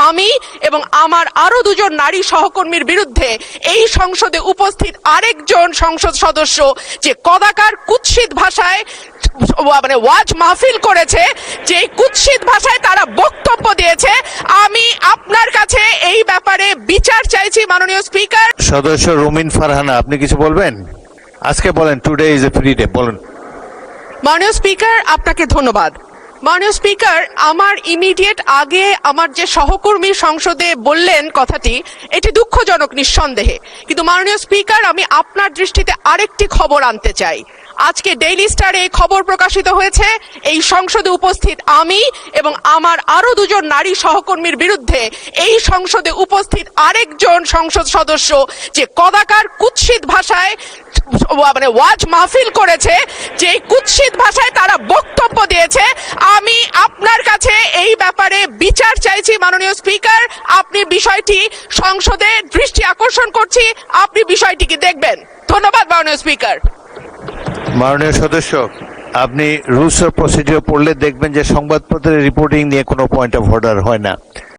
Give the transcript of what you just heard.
আমি এবং আমার আরো দুজন নারী সহকর্মীর বিরুদ্ধে এই সংসদে উপস্থিত আরেকজন সংসদ সদস্য যে কদাকার কুৎসিত ভাষায় মানে ওয়াজ মাহফিল করেছে, যে কুৎসিত ভাষায় তারা বক্তব্য দিয়েছে, আমি আপনার কাছে এই ব্যাপারে বিচার চাইছি মাননীয় স্পিকার। সদস্য রুমিন ফারহানা, আপনি কিছু বলবেন? আজকে বলেন, today is a free day, বলুন। মাননীয় স্পিকার, আপনাকে ধন্যবাদ। মাননীয় স্পিকার, আমার ইমিডিয়েট আগে আমার যে সহকর্মী সংসদে বললেন কথাটি, এটি দুঃখজনক নিঃসন্দেহে, কিন্তু মাননীয় স্পিকার আমি আপনার দৃষ্টিতে আরেকটি খবর আনতে চাই। আজকে ডেইলি স্টারে এই খবর প্রকাশিত হয়েছে, এই সংসদে উপস্থিত আমি এবং আমার আরো দুজন নারী সহকর্মীর বিরুদ্ধে এই সংসদে উপস্থিত আরেকজন সংসদ সদস্য যে কদাকার কুৎসিত ভাষায় মানে ওয়াজ মাহফিল করেছে, যে কুৎসিত ভাষায় তারা বক্তব্য দিয়েছে, আমি আপনার কাছে এই ব্যাপারে বিচার চাইছি মাননীয় স্পিকার। আপনি বিষয়টি সংসদে দৃষ্টি আকর্ষণ করছি, আপনি বিষয়টিকে দেখবেন। ধন্যবাদ মাননীয় স্পিকার। মাননীয় সদস্য, আপনি রুলস অফ প্রসিডিওর পড়লে দেখবেন যে সংবাদপত্রের রিপোর্টিং নিয়ে কোনো পয়েন্ট অফ অর্ডার হয় না।